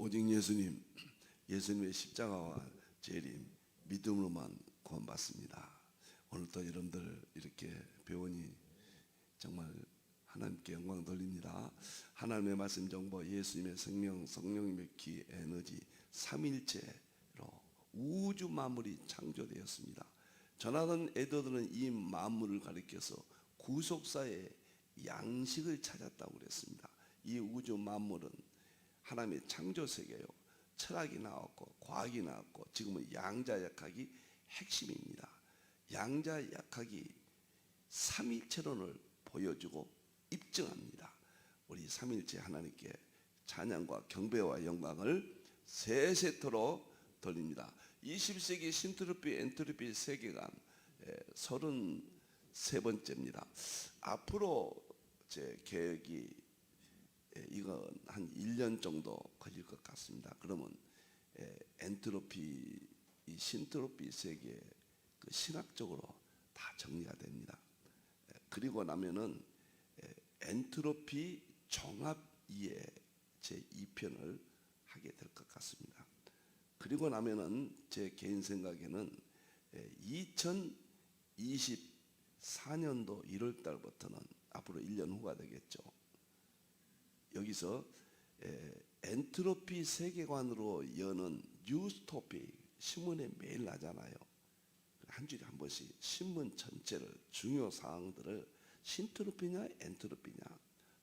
오직 예수님, 예수님의 십자가와 재림, 믿음으로만 구원받습니다. 오늘도 여러분들 이렇게 배우니 정말 하나님께 영광 돌립니다. 하나님의 말씀 정보, 예수님의 생명, 성령님의 기, 에너지, 삼일체로 우주 만물이 창조되었습니다. 조나단 에드워드는 이 만물을 가리켜서 구속사의 양식을 찾았다고 그랬습니다. 이 우주 만물은 하나님의 창조 세계요, 철학이 나왔고 과학이 나왔고 지금은 양자역학이 핵심입니다. 양자역학이 삼일체론을 보여주고 입증합니다. 우리 삼일체 하나님께 찬양과 경배와 영광을 세세토록 돌립니다. 20세기 신트로피 엔트로피 세계관 33번째입니다. 앞으로 제 계획이 이건 한 1년 정도 걸릴 것 같습니다. 그러면 엔트로피, 이 신트로피 세계 그 신학적으로 다 정리가 됩니다. 그리고 나면은 엔트로피 종합 이해 제 2편을 하게 될 것 같습니다. 그리고 나면은 제 개인 생각에는 2024년도 1월 달부터는 앞으로 1년 후가 되겠죠. 여기서 엔트로피 세계관으로 여는 뉴스토픽 신문에 매일 나잖아요. 한 주에 한 번씩 신문 전체를 중요 사항들을 신트로피냐 엔트로피냐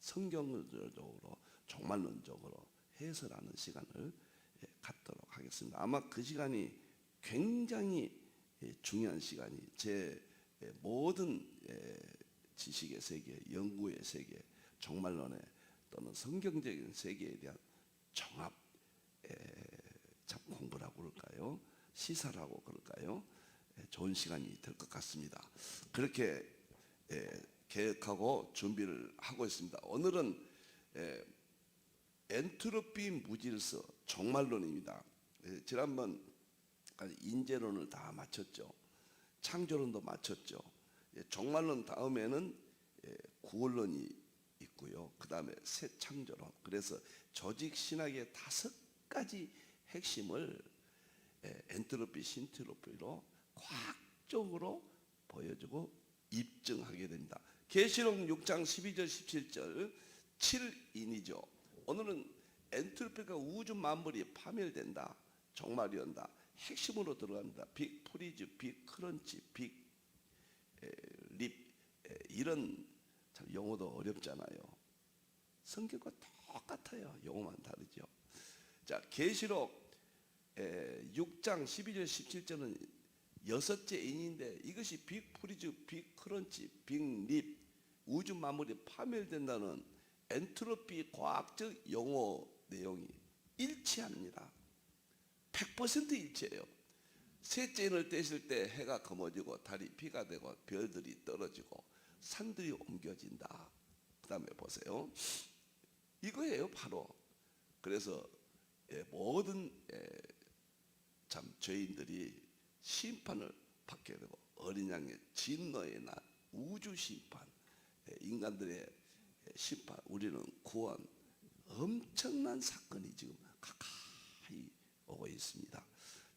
성경적으로 종말론적으로 해설하는 시간을 갖도록 하겠습니다. 아마 그 시간이 굉장히 중요한 시간이 제 모든 지식의 세계, 연구의 세계, 종말론의 또는 성경적인 세계에 대한 종합 공부라고 그럴까요? 시사라고 그럴까요? 좋은 시간이 될 것 같습니다. 그렇게 계획하고 준비를 하고 있습니다. 오늘은 엔트로피 무질서 종말론입니다. 지난번 인재론을 다 마쳤죠. 창조론도 마쳤죠. 종말론 다음에는 구원론이 있고요. 그 다음에 새 창조론. 그래서 조직 신학의 5가지 핵심을 엔트로피, 신트로피로 과학적으로 보여주고 입증하게 됩니다. 계시록 6장 12절 17절 7인이죠. 오늘은 엔트로피가 우주 만물이 파멸된다, 종말이 온다, 핵심으로 들어갑니다. 빅 프리즈, 빅 크런치, 빅 립, 이런 참 용어도 어렵잖아요. 성경과 똑같아요. 용어만 다르죠. 자, 계시록 6장 12절 17절은 6째 인인데 이것이 빅 프리즈, 빅 크런치, 빅 립, 우주 만물이 파멸된다는 엔트로피 과학적 용어 내용이 일치합니다. 100% 일치해요. 셋째 인을 떼실 때 해가 검어지고 달이 피가 되고 별들이 떨어지고 산들이 옮겨진다. 그 다음에 보세요. 이거예요 바로. 그래서 모든 참 죄인들이 심판을 받게 되고 어린 양의 진노의 날, 우주 심판, 인간들의 심판, 우리는 구원, 엄청난 사건이 지금 가까이 오고 있습니다.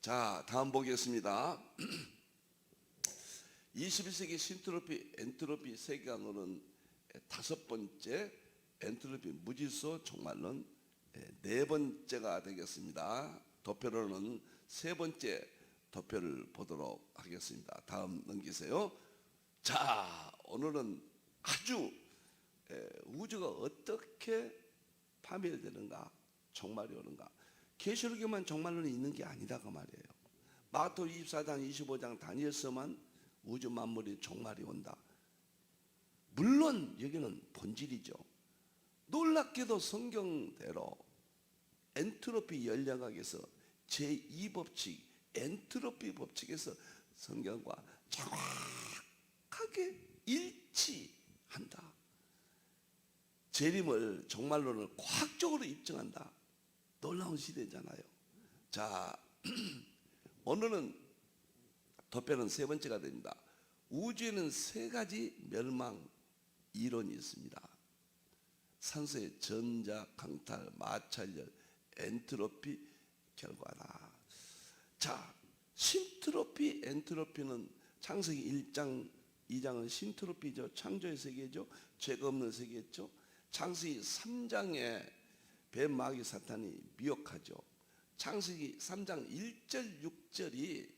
자, 다음 보겠습니다. 21세기 신트로피 엔트로피 세계관으로는 5번째 엔트로피 무질서 종말론 4번째가 되겠습니다. 도표로는 3번째 도표를 보도록 하겠습니다. 다음 넘기세요. 자, 오늘은 아주 우주가 어떻게 파멸되는가, 종말이 오는가. 계시록에만 종말론이 있는 게 아니다 그 말이에요. 마가복음 24장 25장 다니엘서만 우주 만물이 종말이 온다. 물론 여기는 본질이죠. 놀랍게도 성경대로 엔트로피 연력학에서 제2법칙 엔트로피 법칙에서 성경과 정확하게 일치한다. 재림을 종말론을 과학적으로 입증한다. 놀라운 시대잖아요. 자, 오늘은 도표는 3번째가 됩니다. 우주에는 3가지 멸망 이론이 있습니다. 산소의 전자, 강탈, 마찰열, 엔트로피 결과다. 자, 신트로피, 엔트로피는 창세기 1장, 2장은 신트로피죠. 창조의 세계죠. 죄가 없는 세계죠. 창세기 3장에 뱀 마귀 사탄이 미혹하죠. 창세기 3장 1절 6절이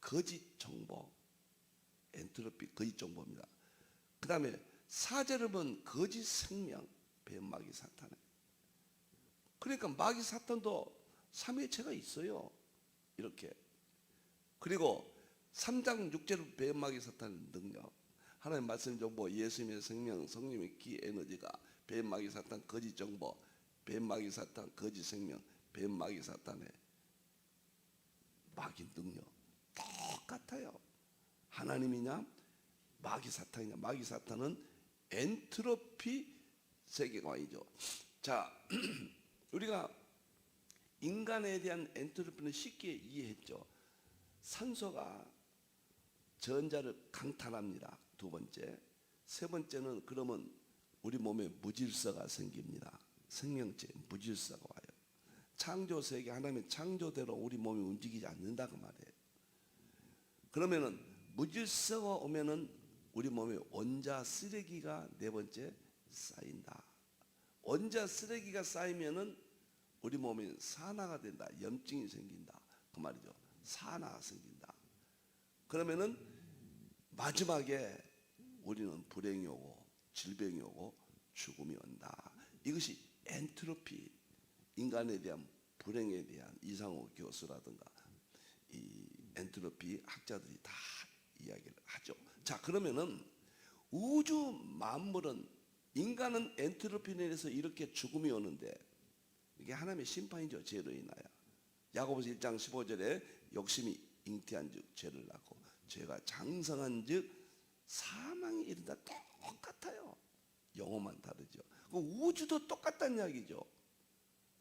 거짓 정보, 엔트로피 거짓 정보입니다. 그 다음에 4절을 보면 거짓 생명, 뱀 마귀 사탄에. 그러니까 마귀 사탄도 삼위일체가 있어요. 이렇게. 그리고 3장 6절 뱀 마귀 사탄의 능력, 하나님 말씀 정보, 예수님의 생명, 성령의 기 에너지가, 뱀 마귀 사탄 거짓 정보, 뱀 마귀 사탄 거짓 생명, 뱀 마귀 사탄의 마귀 능력 똑같아요. 하나님이냐 마귀 사탄이냐. 마귀 사탄은 엔트로피 세계관이죠. 자, 우리가 인간에 대한 엔트로피는 쉽게 이해했죠. 산소가 전자를 강탈합니다. 두 번째. 세 번째는 그러면 우리 몸에 무질서가 생깁니다. 생명체 무질서가 와요. 창조 세계 하나님의 창조대로 우리 몸이 움직이지 않는다 그 말이에요. 그러면은 무질서가 오면은 우리 몸에 원자 쓰레기가 네 번째 쌓인다. 원자 쓰레기가 쌓이면은 우리 몸에 산화가 된다. 염증이 생긴다 그 말이죠. 산화가 생긴다. 그러면은 마지막에 우리는 불행이 오고 질병이 오고 죽음이 온다. 이것이 엔트로피, 인간에 대한 불행에 대한 이상호 교수라든가 이 엔트로피 학자들이 다 이야기를 하죠. 자, 그러면은 우주 만물은, 인간은 엔트로피에 의해서 이렇게 죽음이 오는데 이게 하나님의 심판이죠. 죄로 인하여. 야고보서 1장 15절에 욕심이 잉태한 즉 죄를 낳고 죄가 장성한 즉 사망이 이른다. 똑같아요. 용어만 다르죠. 우주도 똑같다는 이야기죠.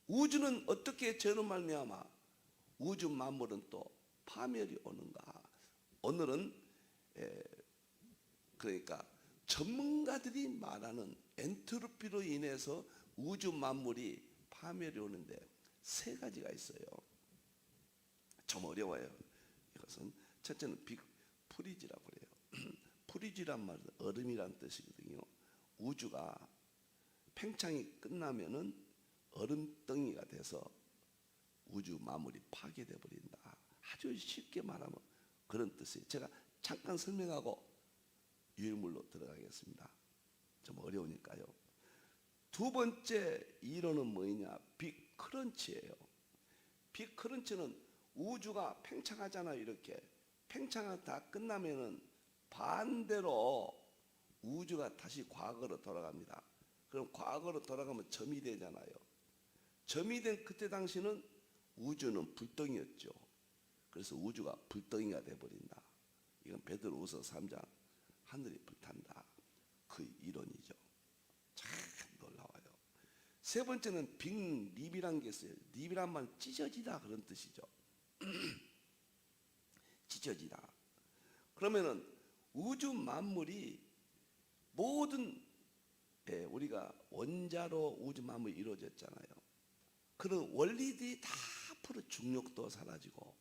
우주는 어떻게 죄로 말미암아 우주 만물은 또 파멸이 오는가. 오늘은 그러니까 전문가들이 말하는 엔트로피로 인해서 우주 만물이 파멸이 오는데 세 가지가 있어요. 좀 어려워요. 이것은 첫째는 빅 프리지라고 그래요. 프리지란 말은 얼음이란 뜻이거든요. 우주가 팽창이 끝나면은 얼음덩이가 돼서 우주 만물이 파괴돼 버린다. 아주 쉽게 말하면 그런 뜻이에요. 제가 잠깐 설명하고 유일물로 들어가겠습니다. 좀 어려우니까요. 두 번째 이론은 뭐냐? 빅 크런치예요. 빅 크런치는 우주가 팽창하잖아요. 이렇게 팽창이 다 끝나면은 반대로 우주가 다시 과거로 돌아갑니다. 그럼 과거로 돌아가면 점이 되잖아요. 점이 된 그때 당시는 우주는 불덩이였죠. 그래서 우주가 불덩이가 돼버린다. 이건 베드로후서 3장 하늘이 불탄다. 그 이론이죠. 참 놀라워요. 세 번째는 빅립이라는 게 있어요. 립이란 말은 찢어지다 그런 뜻이죠. 찢어지다. 그러면은 우주 만물이 모든 우리가 원자로 우주 만물이 이루어졌잖아요. 그런 원리들이 다 앞으로 중력도 사라지고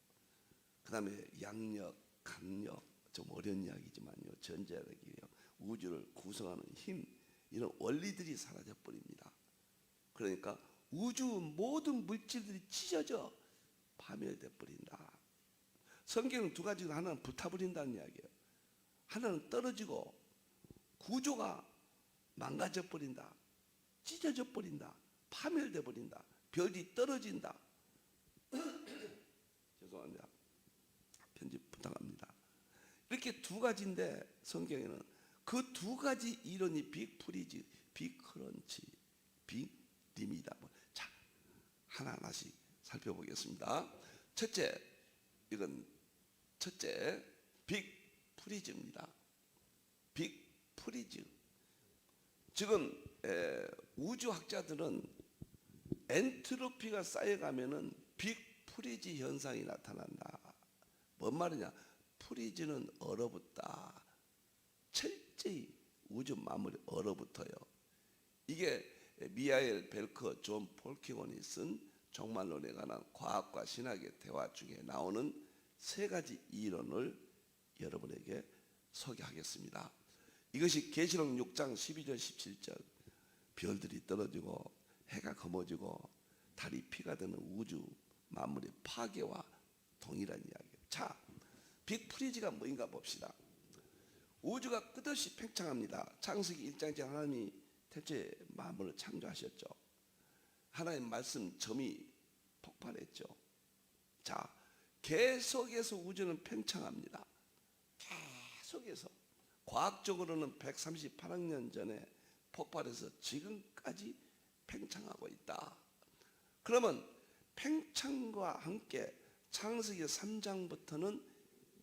그 다음에 양력, 강력, 좀 어려운 이야기지만요. 전자력이요. 우주를 구성하는 힘, 이런 원리들이 사라져 버립니다. 그러니까 우주 모든 물질들이 찢어져 파멸돼 버린다. 성경은 두 가지로 하나는 불타버린다는 이야기예요. 하나는 떨어지고 구조가 망가져 버린다. 찢어져 버린다. 파멸돼 버린다. 별이 떨어진다. 죄송합니다. 편집 부탁합니다. 이렇게 두 가지인데 성경에는 그 두 가지 이론이 빅 프리지, 빅 크런치, 빅 림이다. 자, 하나하나씩 살펴보겠습니다. 첫째, 이건 첫째 빅 프리즈입니다. 빅 프리즈. 지금 우주학자들은 엔트로피가 쌓여가면은 빅 프리즈 현상이 나타난다. 뭔 말이냐? 프리즈는 얼어붙다. 철저히 우주 만물이 얼어붙어요. 이게 미하엘 벨커, 존 폴키곤이 쓴 종말론에 관한 과학과 신학의 대화 중에 나오는 세 가지 이론을 여러분에게 소개하겠습니다. 이것이 계시록 6장 12절 17절 별들이 떨어지고 해가 검어지고 달이 피가 되는 우주 만물의 파괴와 동일한 이야기예요. 자, 빅프리즈가 뭐인가 봅시다. 우주가 끝없이 팽창합니다. 창세기 1장째 하나님이 대체 만물을 창조하셨죠. 하나님 말씀 점이 폭발했죠. 자, 계속해서 우주는 팽창합니다. 계속해서 과학적으로는 138억 년 전에 폭발해서 지금까지 팽창하고 있다. 그러면 팽창과 함께 창세기 3장부터는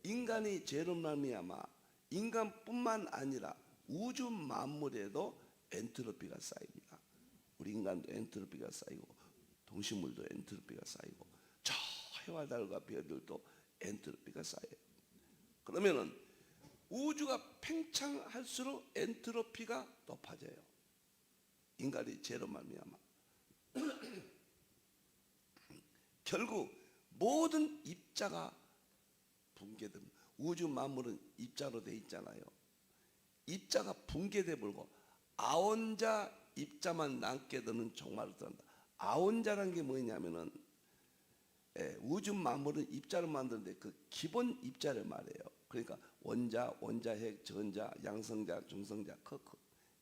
인간이 죄로 말미암아 인간뿐만 아니라 우주 만물에도 엔트로피가 쌓입니다. 우리 인간도 엔트로피가 쌓이고 동식물도 엔트로피가 쌓이고 저 해와 달과 별들도 엔트로피가 쌓여요. 그러면은 우주가 팽창할수록 엔트로피가 높아져요. 인간이 죄로 말미암아 결국 모든 입자가 붕괴됩니다. 우주 만물은 입자로 돼 있잖아요. 입자가 붕괴돼 버리고 아원자 입자만 남게 되는 종말을 들어간다. 아원자라는 게 뭐냐면은 우주 만물은 입자로 만드는데 그 기본 입자를 말해요. 그러니까 원자, 원자핵, 전자, 양성자, 중성자, 크크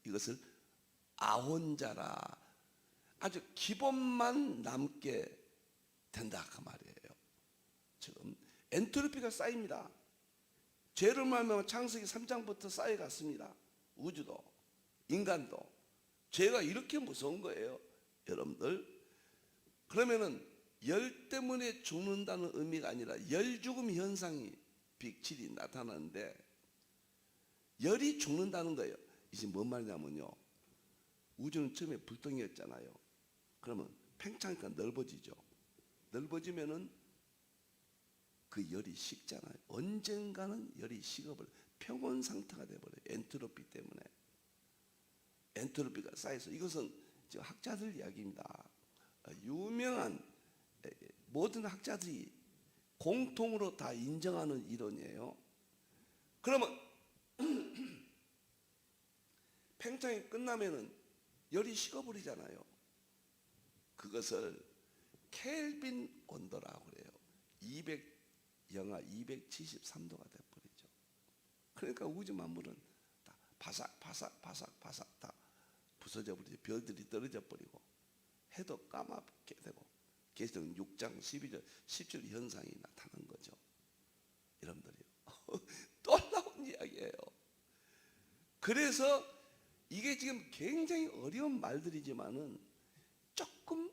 이것을 아원자라 아주 기본만 남게 된다 그 말이에요. 지금 엔트로피가 쌓입니다. 죄를 말하면 창세기 3장부터 쌓여갔습니다. 우주도 인간도 죄가 이렇게 무서운 거예요, 여러분들. 그러면은 열 때문에 죽는다는 의미가 아니라 열 죽음 현상이 빅7이 나타나는데 열이 죽는다는 거예요. 이게 뭔 말이냐면요, 우주는 처음에 불덩이였잖아요. 그러면 팽창이니까 넓어지죠. 넓어지면은 그 열이 식잖아요. 언젠가는 열이 식어버려요. 평온 상태가 돼버려요. 엔트로피 때문에. 엔트로피가 쌓여서 이것은 지금 학자들 이야기입니다. 유명한 모든 학자들이 공통으로 다 인정하는 이론이에요. 그러면 팽창이 끝나면은 열이 식어버리잖아요. 그것을 켈빈 온도라고 그래요. 영하 273도가 돼버리죠. 그러니까 우주 만물은 다 바삭 다 부서져 버리죠. 별들이 떨어져 버리고 해도 까맣게 되고 계시록 6장 12절 10절 현상이 나타난 거죠. 여러분들이요. 놀라운 이야기예요. 그래서 이게 지금 굉장히 어려운 말들이지만은 조금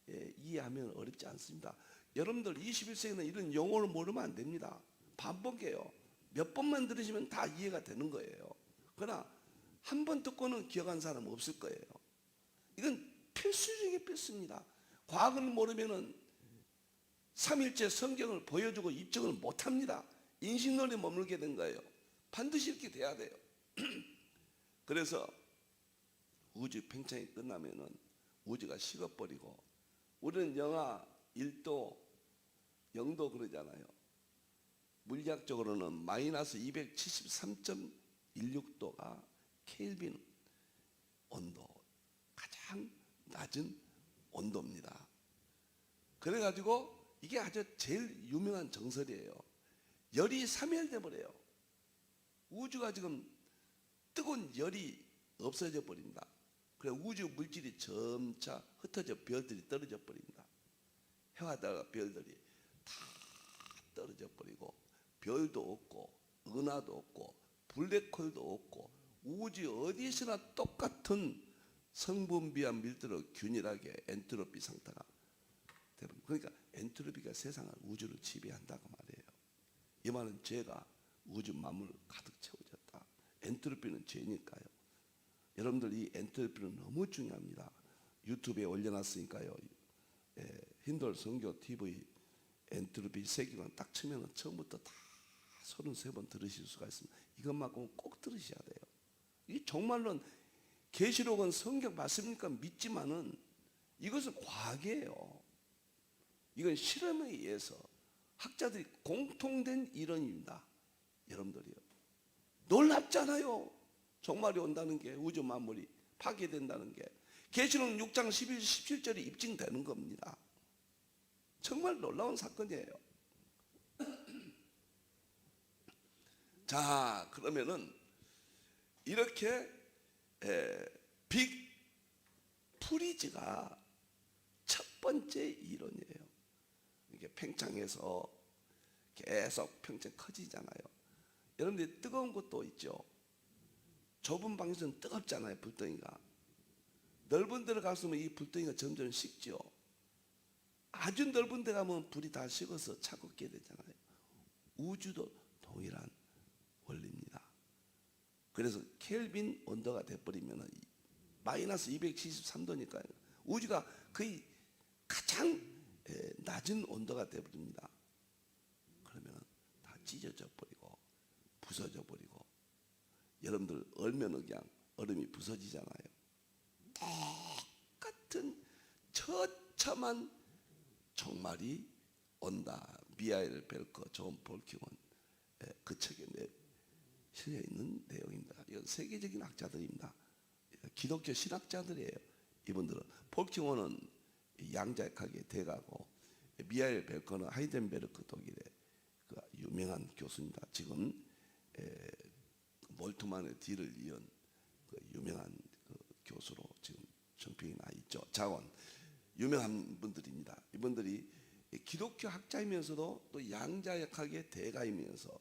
이해하면 어렵지 않습니다. 여러분들 21세기는 이런 용어를 모르면 안 됩니다. 반복해요. 몇 번만 들으시면 다 이해가 되는 거예요. 그러나 한 번 듣고는 기억한 사람 없을 거예요. 이건 필수 중에 필수입니다. 과학을 모르면은 삼일째 성경을 보여주고 입증을 못합니다. 인식론에 머물게 된 거예요. 반드시 이렇게 돼야 돼요. 그래서 우주 팽창이 끝나면은 우주가 식어버리고 우리는 영하 1도 0도 그러잖아요. 물리학적으로는 마이너스 273.16도가 켈빈 온도, 가장 낮은 온도입니다. 그래가지고 이게 아주 제일 유명한 정설이에요. 열이 사멸돼 버려요. 우주가 지금 뜨거운 열이 없어져 버립니다. 그래 우주 물질이 점차 흩어져 별들이 떨어져 버립니다. 해와 달과 별들이 다 떨어져 버리고 별도 없고 은하도 없고 블랙홀도 없고 우주 어디서나 똑같은 성분비와 밀도로 균일하게 엔트로피 상태가 되버립니다. 그러니까 엔트로피가 세상을 우주를 지배한다고 말이에요. 이 말은 죄가 우주 만물을 가득 채워졌다. 엔트로피는 죄니까요. 여러분들 이 엔트로피는 너무 중요합니다. 유튜브에 올려놨으니까요. 힌돌 선교 TV 엔트로피 세기관 딱 치면 처음부터 다 33번 들으실 수가 있습니다. 이것만큼은 꼭 들으셔야 돼요. 이 정말로 계시록은 성경 맞습니까? 믿지만은 이것은 과학이에요. 이건 실험에 의해서 학자들이 공통된 이론입니다. 여러분들이요. 놀랍잖아요. 종말이 온다는 게, 우주 만물이 파괴된다는 게 계시록 6장 11, 17절에 입증되는 겁니다. 정말 놀라운 사건이에요. 자, 그러면은 이렇게 빅 프리즈가 첫 번째 이론이에요. 이게 팽창해서 계속 평생 커지잖아요. 여러분들이 뜨거운 것도 있죠. 좁은 방에서는 뜨겁잖아요. 불덩이가. 넓은 데로 갈수록 이 불덩이가 점점 식죠. 아주 넓은 데 가면 불이 다 식어서 차갑게 되잖아요. 우주도 동일한 원리입니다. 그래서 켈빈 온도가 돼버리면 마이너스 273도니까요. 우주가 거의 가장 낮은 온도가 돼버립니다. 그러면 다 찢어져 버리고 부서져 버리고, 여러분들 얼면 그냥 얼음이 부서지잖아요. 똑같은 처참한 종말이 온다. 미하엘 벨커, 존 볼킹은 그 책에 실려 있는 내용입니다. 이건 세계적인 학자들입니다. 기독교 신학자들이에요. 이분들은 볼킹원은 양자역학의 대가고, 미하엘 벨커는 하이덴베르크 독일의 그 유명한 교수입니다. 지금 몰트만의 뒤를 이은 그 유명한 그 교수로 지금 정평이 나 있죠. 자원 유명한 분들입니다. 이분들이 기독교 학자이면서도 또 양자역학의 대가이면서,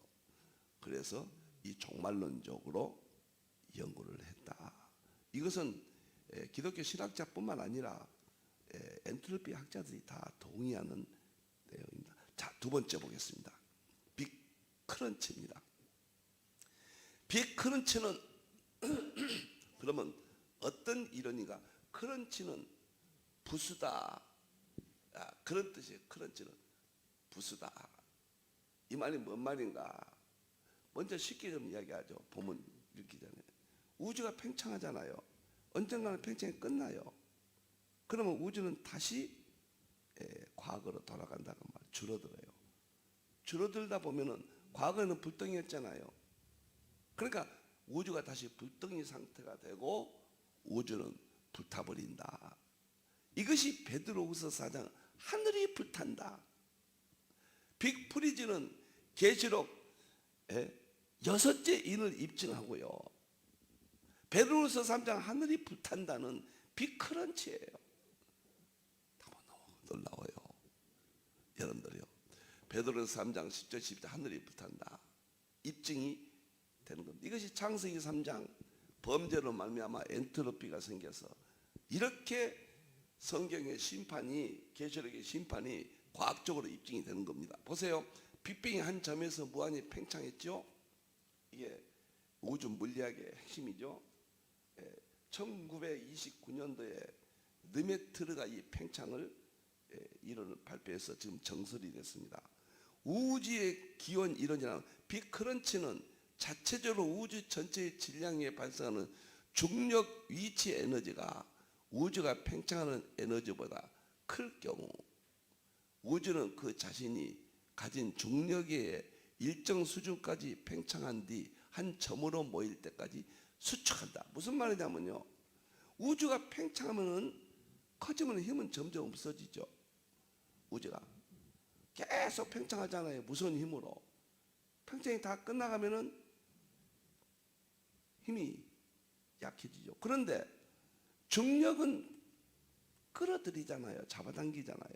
그래서 이 종말론적으로 연구를 했다. 이것은 기독교 신학자뿐만 아니라 엔트로피 학자들이 다 동의하는 내용입니다. 자, 두 번째 보겠습니다. 빅 크런치입니다. 빅 크런치는 그러면 어떤 이론인가? 크런치는 부수다. 그런 뜻이에요. 크런치는 부수다. 이 말이 뭔 말인가? 먼저 쉽게 좀 이야기하죠. 보면 읽기 전에. 우주가 팽창하잖아요. 언젠가는 팽창이 끝나요. 그러면 우주는 다시 과거로 돌아간다는 말, 줄어들어요. 줄어들다 보면은 과거에는 불덩이였잖아요. 그러니까 우주가 다시 불덩이 상태가 되고 우주는 불타버린다. 이것이 베드로후서 4장 하늘이 불탄다. 빅 프리즈는 계시록 6째 인을 입증하고요. 베드로후서 3장 하늘이 불탄다는 빅 크런치예요. 너무 놀라워요. 여러분들이요. 베드로후서 3장 10절 12절 하늘이 불탄다. 입증이 되는 겁니다. 이것이 창세기 3장 범죄로 말미암아 엔트로피가 생겨서 이렇게 성경의 심판이, 계시록의 심판이 과학적으로 입증이 되는 겁니다. 보세요. 빅뱅이 한 점에서 무한히 팽창했죠. 이게 우주 물리학의 핵심이죠. 1929년도에 느메트르가 이 팽창을 이론을 발표해서 지금 정설이 됐습니다. 우주의 기원 이론이라는 빅크런치는 자체적으로 우주 전체의 질량에 발생하는 중력 위치 에너지가 우주가 팽창하는 에너지보다 클 경우, 우주는 그 자신이 가진 중력의 일정 수준까지 팽창한 뒤 한 점으로 모일 때까지 수축한다. 무슨 말이냐면요, 우주가 팽창하면은 커지면 힘은 점점 없어지죠. 우주가 계속 팽창하잖아요. 무서운 힘으로. 팽창이 다 끝나가면은 힘이 약해지죠. 그런데 중력은 끌어들이잖아요. 잡아당기잖아요.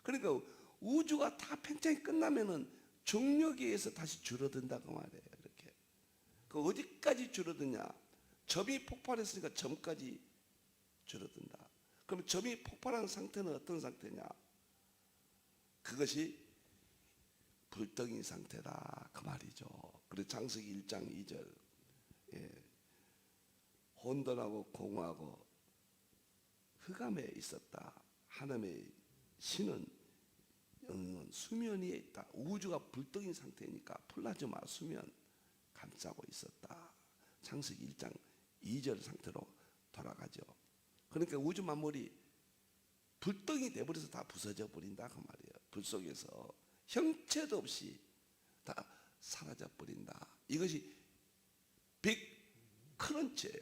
그러니까 우주가 다 팽창이 끝나면은 중력에 의해서 다시 줄어든다고 말해요. 이렇게. 그 어디까지 줄어드냐? 점이 폭발했으니까 점까지 줄어든다. 그럼 점이 폭발한 상태는 어떤 상태냐? 그것이 불덩이 상태다. 그 말이죠. 그래서 창세기 1장 2절. 혼돈하고 공허하고 흑암에 있었다. 하나님의 신은 영은 수면 위에 있다. 우주가 불덩이 상태니까 플라즈마 수면 감싸고 있었다. 창세기 1장 2절 상태로 돌아가죠. 그러니까 우주 만물이 불덩이 돼버려서 다 부서져 버린다 그 말이에요. 불 속에서 형체도 없이 다 사라져 버린다. 이것이 빅 크런치예요.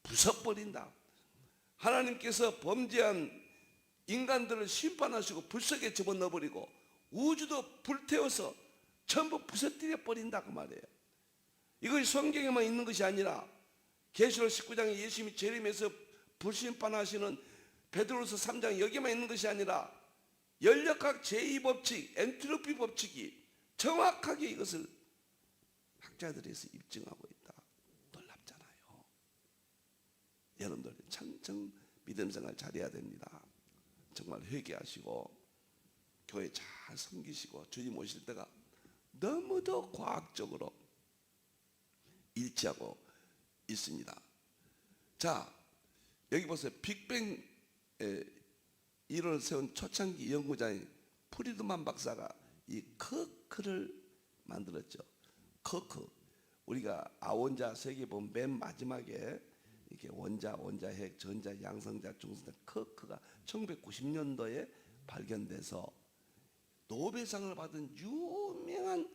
부숴버린다. 하나님께서 범죄한 인간들을 심판하시고 불 속에 집어넣어버리고 우주도 불태워서 전부 부서뜨려 버린다 그 말이에요. 이것이 성경에만 있는 것이 아니라 계시록 19장에 예수님이 재림해서 불심판하시는 베드로서 3장 여기만 있는 것이 아니라 연력학 제2법칙 엔트로피 법칙이 정확하게 이것을 학자들에서 입증하고 있다. 놀랍잖아요. 여러분들 천천 믿음 생활 잘해야 됩니다. 정말 회개하시고 교회 잘 섬기시고 주님 오실 때가 너무도 과학적으로 일치하고 있습니다. 자, 여기 보세요. 빅뱅 이론을 세운 초창기 연구자인 프리드만 박사가 이 커크를 만들었죠. 커크. 우리가 아원자 세계 보면 맨 마지막에 이렇게 원자, 원자핵, 전자, 양성자, 중성자 커크가 1990년도에 발견돼서 노벨상을 받은 유명한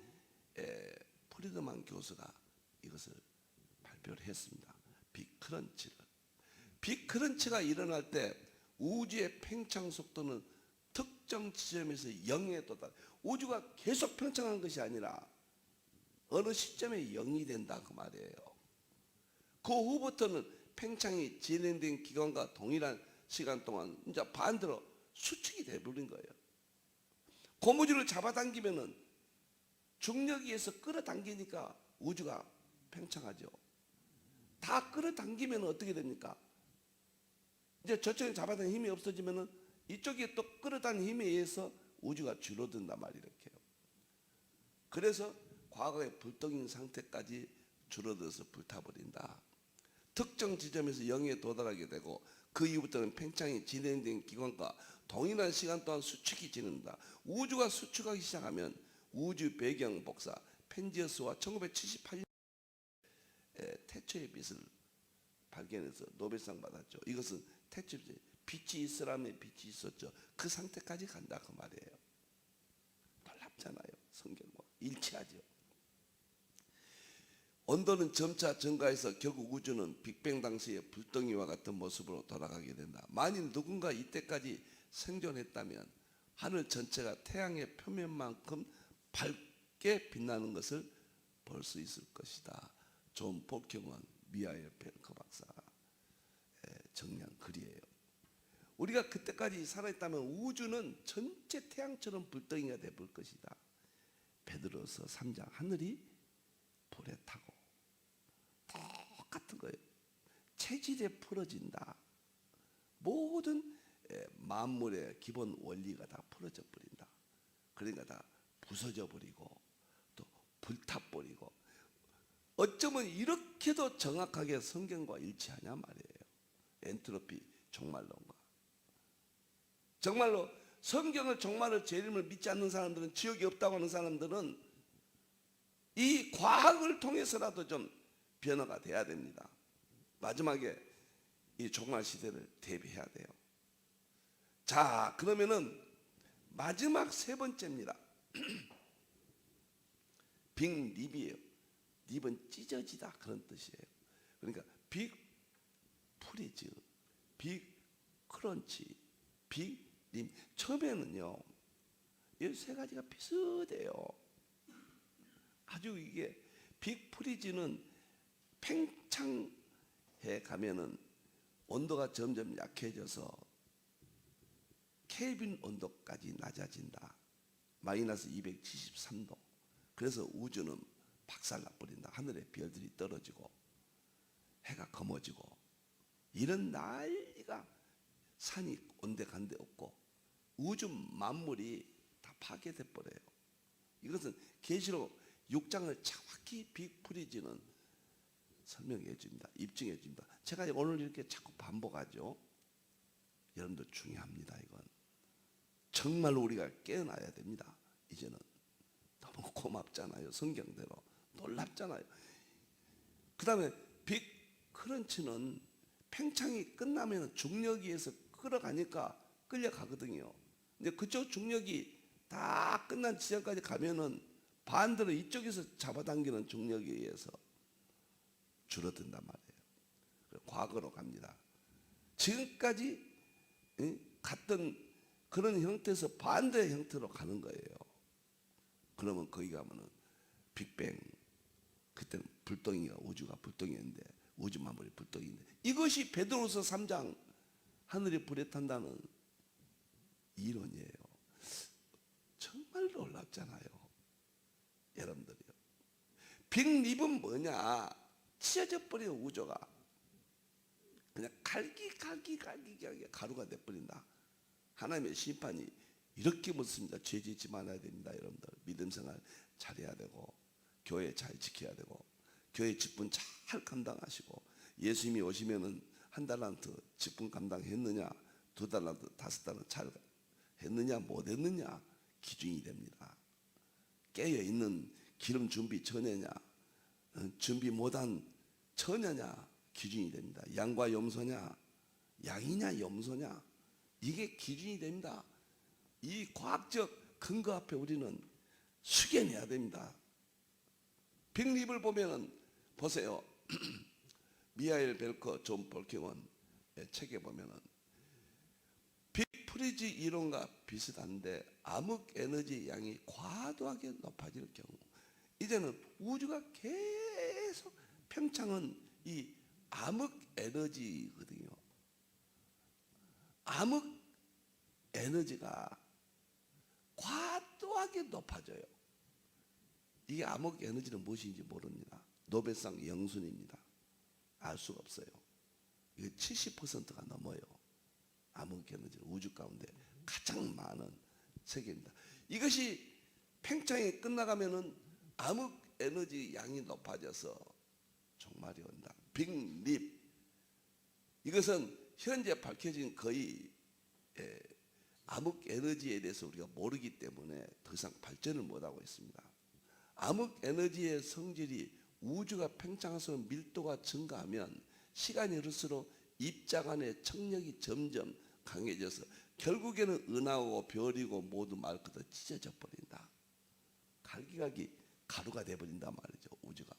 프리드만 교수가 이것을 발표를 했습니다. 빅크런치를. 빅크런치가 일어날 때 우주의 팽창 속도는 특정 지점에서 0에 도달. 우주가 계속 팽창한 것이 아니라 어느 시점에 0이 된다 그 말이에요. 그 후부터는 팽창이 진행된 기간과 동일한 시간 동안 이제 반대로 수축이 돼버린 거예요. 고무줄을 잡아당기면은 중력에 의해서 끌어당기니까 우주가 팽창하죠. 다 끌어당기면 어떻게 됩니까? 이제 저쪽에 잡아당기는 힘이 없어지면은 이쪽에 또 끌어당기는 힘에 의해서 우주가 줄어든단 말이에요. 이렇게요. 그래서 과거의 불덩이 상태까지 줄어들어서 불타버린다. 특정 지점에서 0에 도달하게 되고 그 이후부터는 팽창이 진행된 기간과 동일한 시간 동안 수축이 진행된다. 우주가 수축하기 시작하면 우주 배경 복사 펜지어스와 1978년 태초의 빛을 발견해서 노벨상 받았죠. 이것은 태초의 빛이 있으라면 빛이 있었죠. 그 상태까지 간다 그 말이에요. 놀랍잖아요. 성경과 일치하죠. 온도는 점차 증가해서 결국 우주는 빅뱅 당시의 불덩이와 같은 모습으로 돌아가게 된다. 만일 누군가 이때까지 생존했다면 하늘 전체가 태양의 표면만큼 밝게 빛나는 것을 볼 수 있을 것이다. 존 볼경은 미하엘 펠커 박사 정리한 글이에요. 우리가 그때까지 살아있다면 우주는 전체 태양처럼 불덩이가 되볼 것이다. 베드로서 3장 하늘이 불에 타고 똑같은 거예요. 체질에 풀어진다. 모든 만물의 기본 원리가 다 풀어져 버린다. 그러니까 다 부서져 버리고 또 불타버리고 어쩌면 이렇게도 정확하게 성경과 일치하냐 말이에요. 엔트로피 종말론과. 정말로 성경을 종말을 재림을 믿지 않는 사람들은 지옥이 없다고 하는 사람들은 이 과학을 통해서라도 좀 변화가 돼야 됩니다. 마지막에 이 종말 시대를 대비해야 돼요. 자, 그러면은 마지막 세 번째입니다. 빅립이에요. 립은 찢어지다 그런 뜻이에요. 그러니까 빅 프리즈, 빅 크런치, 빅 립. 처음에는요, 이 세 가지가 비슷해요. 아주 이게 빅 프리즈는 팽창해 가면은 온도가 점점 약해져서 켈빈 온도까지 낮아진다. 마이너스 273도. 그래서 우주는 박살나버린다. 하늘에 별들이 떨어지고 해가 검어지고 이런 난리가 산이 온데간데 없고 우주 만물이 다 파괴돼 버려요. 이것은 계시록 6장을 정확히 빅 프리즈는 설명해 줍니다. 입증해 줍니다. 제가 오늘 이렇게 자꾸 반복하죠. 여러분들 중요합니다. 이건 정말로 우리가 깨어나야 됩니다. 이제는 너무 고맙잖아요. 성경대로 놀랍잖아요. 그 다음에 빅 크런치는 팽창이 끝나면 중력에 의해서 끌어가니까 끌려가거든요. 근데 그쪽 중력이 다 끝난 지점까지 가면은 반대로 이쪽에서 잡아당기는 중력에 의해서 줄어든단 말이에요. 과거로 갑니다. 지금까지 갔던 그런 형태에서 반대 형태로 가는 거예요. 그러면 거기 가면은 빅뱅, 그때는 불덩이가, 우주가 불덩이였는데 우주 만물이 불덩이인데, 이것이 베드로서 3장 하늘이 불에 탄다는 이론이에요. 정말 놀랍잖아요, 여러분들이요. 빅립은 뭐냐? 찢어져 버린 우주가 그냥 갈기갈기 가루가 돼버린다. 하나님의 심판이 이렇게 묻습니다. 죄 짓지 말아야 됩니다, 여러분들. 믿음 생활 잘해야 되고, 교회 잘 지켜야 되고, 교회 직분 잘 감당하시고, 예수님이 오시면은 한 달란트 직분 감당했느냐, 2달란트 5달란트 잘 했느냐 못했느냐 기준이 됩니다. 깨어있는 기름 준비 처녀냐, 준비 못한 처녀냐 기준이 됩니다. 양과 염소냐, 양이냐 염소냐, 이게 기준이 됩니다. 이 과학적 근거 앞에 우리는 숙여내야 됩니다. 빅립을 보면은 보세요. 미하엘 벨커 존 볼케원의 책에 보면은 빅프리즈 이론과 비슷한데, 암흑 에너지 양이 과도하게 높아질 경우, 이제는 우주가 계속 평창은 이 암흑 에너지거든요. 암흑 에너지가 과도하게 높아져요. 이게 암흑 에너지는 무엇인지 모릅니다. 노벨상 영순입니다. 알 수가 없어요. 이게 70%가 넘어요. 암흑 에너지는 우주 가운데 가장 많은 세계입니다. 이것이 팽창이 끝나가면은 암흑 에너지 양이 높아져서 종말이 온다. 빅립. 이것은 현재 밝혀진 거의 암흑 에너지에 대해서 우리가 모르기 때문에 더 이상 발전을 못하고 있습니다. 암흑 에너지의 성질이 우주가 팽창해서 밀도가 증가하면 시간이 흐를수록 입자 간의 청력이 점점 강해져서 결국에는 은하고 별이고 모두 말 그대로 찢어져 버린다. 갈기갈기 가루가 돼버린단 말이죠, 우주가.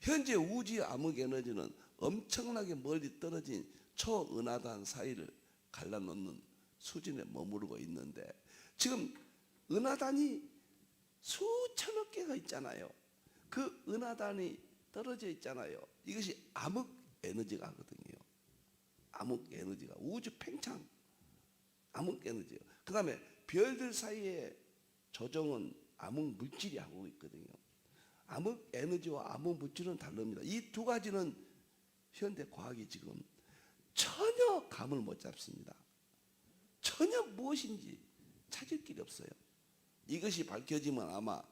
현재 우주의 암흑 에너지는 엄청나게 멀리 떨어진 초은하단 사이를 갈라놓는 수준에 머무르고 있는데, 지금 은하단이 수천억 개가 있잖아요. 그 은하단이 떨어져 있잖아요. 이것이 암흑 에너지가 하거든요. 암흑 에너지가 우주 팽창, 암흑 에너지요. 그 다음에 별들 사이에 조정은 암흑 물질이 하고 있거든요. 암흑 에너지와 암흑 물질은 다릅니다. 이 두 가지는 현대 과학이 지금 전혀 감을 못 잡습니다. 전혀 무엇인지 찾을 길이 없어요. 이것이 밝혀지면 아마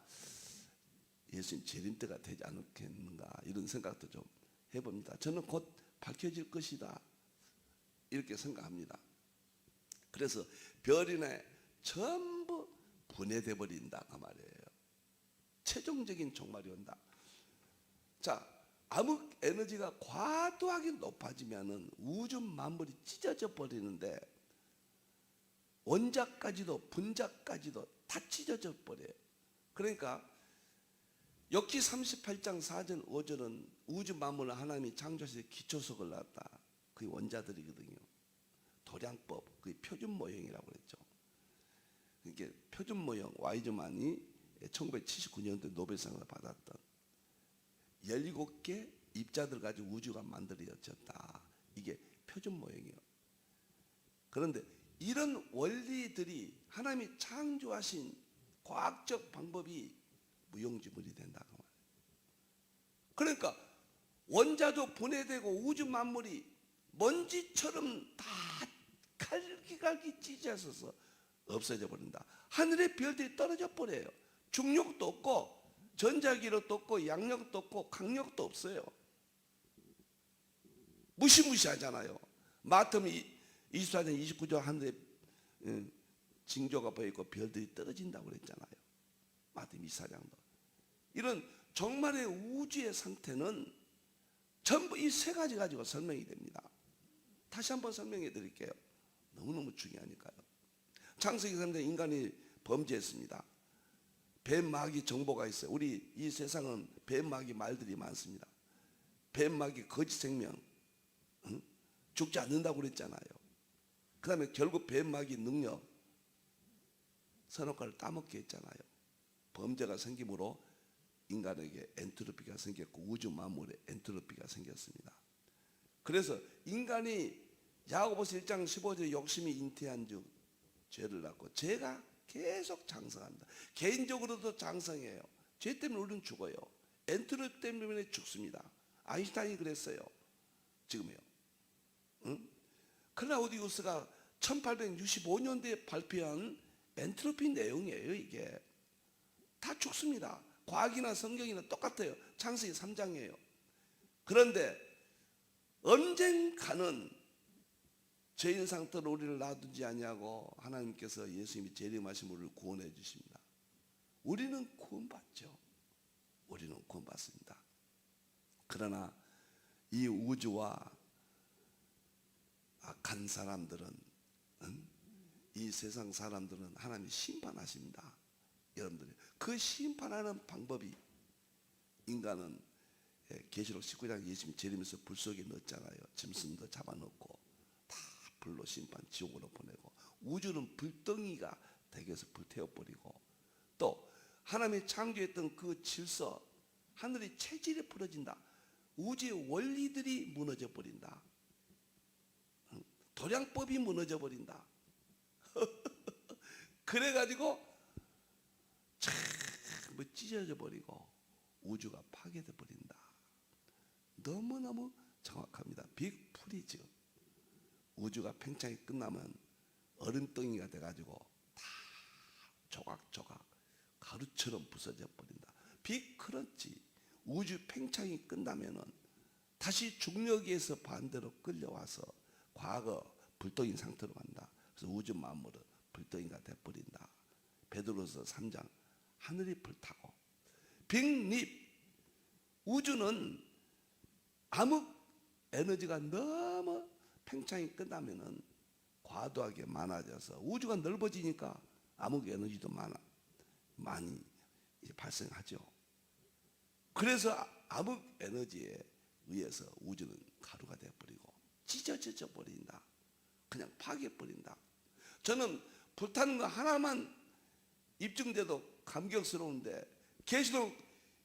예수님 재림 때가 되지 않겠는가, 이런 생각도 좀 해봅니다. 저는 곧 밝혀질 것이다, 이렇게 생각합니다. 그래서 별이나 전부 분해돼 버린다 그 말이에요. 최종적인 종말이 온다. 자, 암흑 에너지가 과도하게 높아지면은 우주 만물이 찢어져 버리는데, 원자까지도 분자까지도 다 찢어져 버려요. 그러니까 역기 38장 4절 5절은 우주 만물을 하나님이 창조하셔서 기초석을 놨다. 그게 원자들이거든요. 도량법, 그게 표준 모형이라고 그랬죠. 이게 표준 모형, 와이즈만이 1979년도에 노벨상을 받았던 17개 입자들 가지고 우주가 만들어졌다. 이게 표준 모형이에요. 그런데 이런 원리들이 하나님이 창조하신 과학적 방법이 무용지물이 된다. 그러니까 원자도 분해되고 우주 만물이 먼지처럼 다 갈기갈기 찢어져서 없어져 버린다. 하늘의 별들이 떨어져 버려요. 중력도 없고 전자기력도 없고 양력도 없고 강력도 없어요. 무시무시하잖아요. 마태복음 24장 29절 하늘에 징조가 보이고 별들이 떨어진다고 그랬잖아요. 마태복음 24장도. 이런 정말의 우주의 상태는 전부 이 세 가지 가지고 설명이 됩니다. 다시 한번 설명해 드릴게요. 너무너무 중요하니까요. 창세기 3장 인간이 범죄했습니다. 뱀, 마귀 정보가 있어요. 우리 이 세상은 뱀, 마귀 말들이 많습니다. 뱀, 마귀 거짓 생명, 응? 죽지 않는다고 그랬잖아요. 그 다음에 결국 뱀, 마귀 능력, 선악과를 따먹게 했잖아요. 범죄가 생김으로 인간에게 엔트로피가 생겼고 우주 만물에 엔트로피가 생겼습니다. 그래서 인간이 야고보서 1장 15절에 욕심이 잉태한 즉 죄를 낳고 죄가 계속 장성합니다. 개인적으로도 장성해요. 죄 때문에 우리는 죽어요. 엔트로피 때문에 죽습니다. 아인슈타인이 그랬어요. 지금요. 응? 클라우디우스가 1865년도에 발표한 엔트로피 내용이에요. 이게 다 죽습니다. 과학이나 성경이나 똑같아요. 창세기 3장이에요. 그런데 언젠가는 죄인 상태로 우리를 놔두지 아니하고 하나님께서 예수님이 재림하신 우리를 구원해 주십니다. 우리는 구원받죠. 우리는 구원받습니다. 그러나 이 우주와 악한 사람들은, 이 세상 사람들은 하나님이 심판하십니다. 여러분들이 그 심판하는 방법이, 인간은 계시록 19장 예수님이 재림에서 불 속에 넣었잖아요. 짐승도 잡아넣고 다 불로 심판 지옥으로 보내고, 우주는 불덩이가 되게서 불태워버리고, 또 하나님이 창조했던 그 질서, 하늘의 체질이 풀어진다. 우주의 원리들이 무너져 버린다. 도량법이 무너져 버린다. 그래가지고 전부 찢어져 버리고 우주가 파괴돼 버린다. 너무너무 정확합니다. 빅 프리즈. 우주가 팽창이 끝나면 얼음덩이가 돼가지고 다 조각조각 가루처럼 부서져 버린다. 빅 크런치. 우주 팽창이 끝나면은 다시 중력에서 반대로 끌려와서 과거 불덩이 상태로 간다. 그래서 우주 만물은 불덩이가 돼버린다. 베드로서 3장 하늘이 불타고 빅립. 우주는 암흑 에너지가 너무 팽창이 끝나면은 과도하게 많아져서 우주가 넓어지니까 암흑 에너지도 많이 발생하죠. 그래서 암흑 에너지에 의해서 우주는 가루가 되어버리고 찢어져 버린다. 그냥 파괴해버린다. 저는 불타는 거 하나만 입증돼도 감격스러운데, 계시록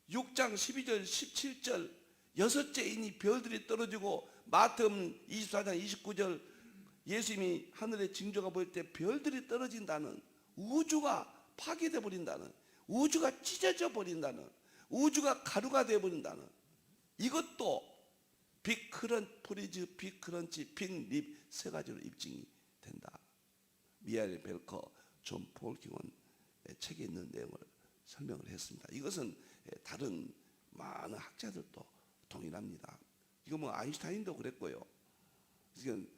6장 12절 17절 여섯째 인이 별들이 떨어지고, 마태복음 24장 29절 예수님이 하늘에 징조가 보일 때 별들이 떨어진다는, 우주가 파괴돼 버린다는, 우주가 찢어져 버린다는, 우주가 가루가 되어 버린다는, 이것도 빅크런 프리즈, 빅크런치, 빅립 세 가지로 입증이 된다. 미하엘 벨커, 존 폴킹원의 책에 있는 내용을 설명을 했습니다. 이것은 다른 많은 학자들도 동일합니다. 이거 뭐 아인슈타인도 그랬고요. 지금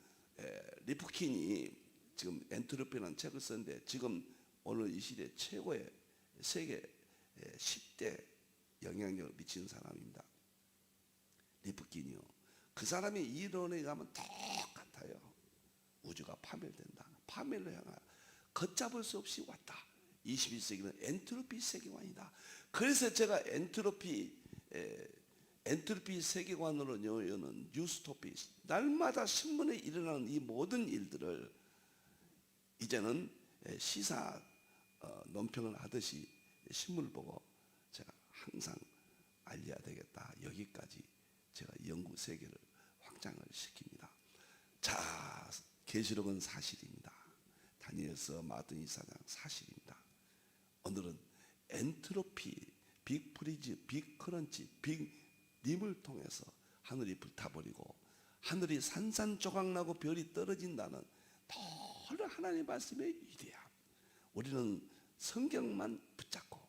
리프킨이 지금 엔트로피라는 책을 썼는데, 지금 오늘 이 시대 최고의 세계 10대 영향력을 미치는 사람입니다. 리프킨이요. 그 사람의 이론에 가면 똑같아요. 우주가 파멸된다. 파멸을 향하여 걷잡을 수 없이 왔다. 21세기는 엔트로피 세계관이다. 그래서 제가 엔트로피 세계관으로 여는 뉴스토피, 날마다 신문에 일어나는 이 모든 일들을 이제는 시사 논평을 하듯이 신문을 보고 제가 항상 알려야 되겠다. 여기까지 제가 연구 세계를 확장을 시킵니다. 자, 계시록은 사실입니다. 다니엘서 마태복음 24장 사실입니다. 오늘은 엔트로피, 빅프리즈, 빅크런치, 빅림을 통해서 하늘이 불타버리고 하늘이 산산조각나고 별이 떨어진다는 놀라운 하나님의 말씀의 위대함. 우리는 성경만 붙잡고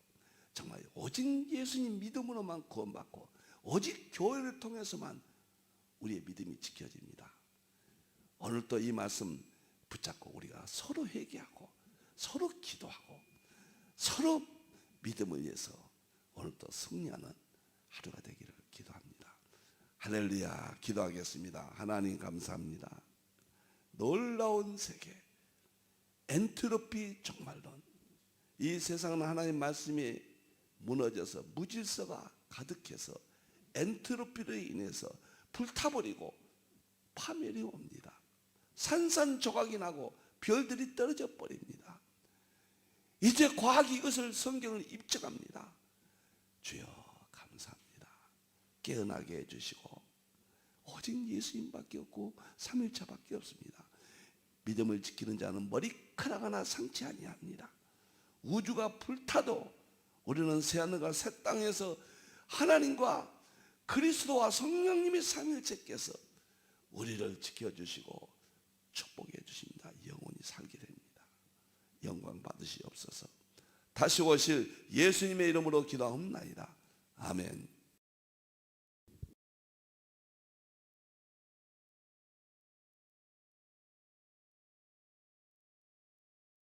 정말 오직 예수님 믿음으로만 구원받고 오직 교회를 통해서만 우리의 믿음이 지켜집니다. 오늘 또 이 말씀 붙잡고 우리가 서로 회개하고 서로 기도하고 서로 믿음을 위해서 오늘 또 승리하는 하루가 되기를 기도합니다. 할렐루야. 기도하겠습니다. 하나님 감사합니다. 놀라운 세계, 엔트로피 종말론. 이 세상은 하나님 말씀이 무너져서 무질서가 가득해서 엔트로피로 인해서 불타버리고 파멸이 옵니다. 산산조각이 나고 별들이 떨어져 버립니다. 이제 과학이 이것을 성경을 입증합니다. 주여 감사합니다. 깨어나게 해주시고 오직 예수님밖에 없고 삼일차밖에 없습니다. 믿음을 지키는 자는 머리카락 하나 상치 아니합니다. 우주가 불타도 우리는 새하늘과 새 땅에서 하나님과 그리스도와 성령님의 삼일체께서 우리를 지켜주시고 축복해 주십니다. 영원히 살게 됩니다. 영광 받으시옵소서. 다시 오실 예수님의 이름으로 기도하옵나이다. 아멘.